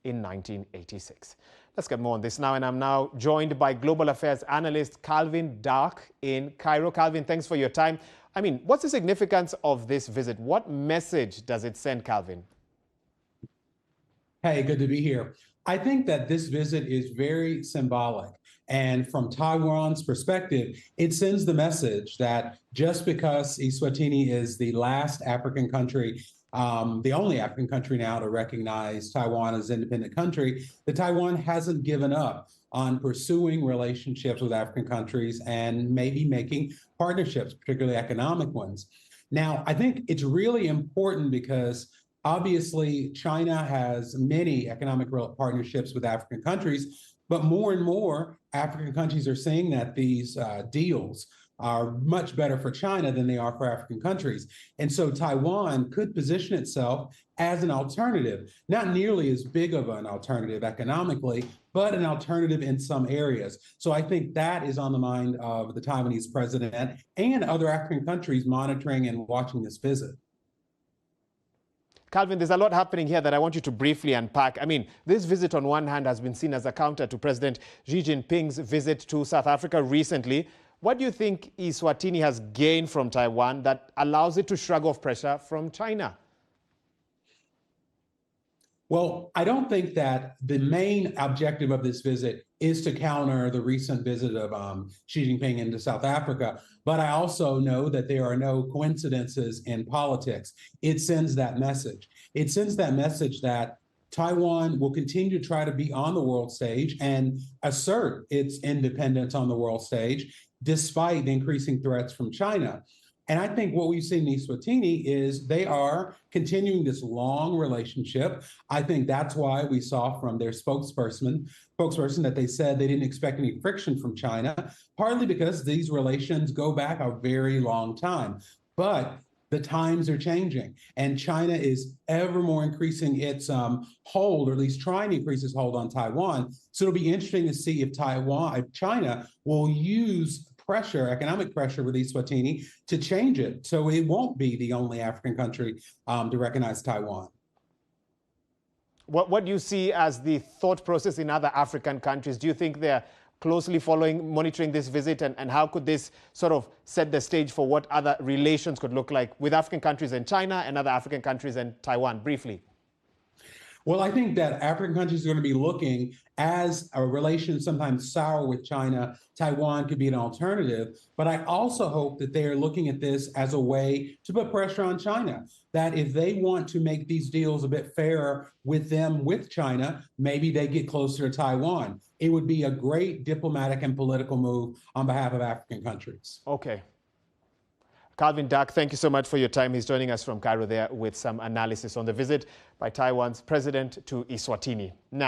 in 1986. Let's get more on this now, and I'm now joined by global affairs analyst Calvin Dark in Cairo. Calvin, thanks for your time. I mean, what's the significance of this visit? What message does it send, Calvin? Hey, good to be here. I think that this visit is very symbolic. And from Taiwan's perspective, it sends the message that just because eSwatini is the last African country, the only African country now to recognize Taiwan as an independent country, that Taiwan hasn't given up on pursuing relationships with African countries and maybe making partnerships, particularly economic ones. Now, I think it's really important because obviously China has many economic partnerships with African countries, but more and more African countries are saying that these deals are much better for China than they are for African countries. And so Taiwan could position itself as an alternative, not nearly as big of an alternative economically, but an alternative in some areas. So I think that is on the mind of the Taiwanese president and other African countries monitoring and watching this visit. Calvin, there's a lot happening here that I want you to briefly unpack. I mean, this visit on one hand has been seen as a counter to President Xi Jinping's visit to South Africa recently. What do you think eSwatini has gained from Taiwan that allows it to shrug off pressure from China? Well, I don't think that the main objective of this visit is to counter the recent visit of Xi Jinping into South Africa. But I also know that there are no coincidences in politics. It sends that message. It sends that message that Taiwan will continue to try to be on the world stage and assert its independence on the world stage, despite increasing threats from China. And I think what we've seen in eSwatini is they are continuing this long relationship. I think that's why we saw from their spokesperson that they said they didn't expect any friction from China, partly because these relations go back a very long time. But the times are changing, and China is ever more increasing its hold, or at least trying to increase its hold on Taiwan. So it'll be interesting to see if China will use economic pressure with eSwatini to change it so it won't be the only African country to recognize Taiwan. What do you see as the thought process in other African countries? Do you think they're closely monitoring this visit, and how could this sort of set the stage for what other relations could look like with African countries and China and other African countries and Taiwan, briefly? Well, I think that African countries are going to be looking, as a relation sometimes sour with China, Taiwan could be an alternative. But I also hope that they are looking at this as a way to put pressure on China, that if they want to make these deals a bit fairer with China, maybe they get closer to Taiwan. It would be a great diplomatic and political move on behalf of African countries. Okay. Calvin Dark, thank you so much for your time. He's joining us from Cairo there with some analysis on the visit by Taiwan's president to eSwatini. Now,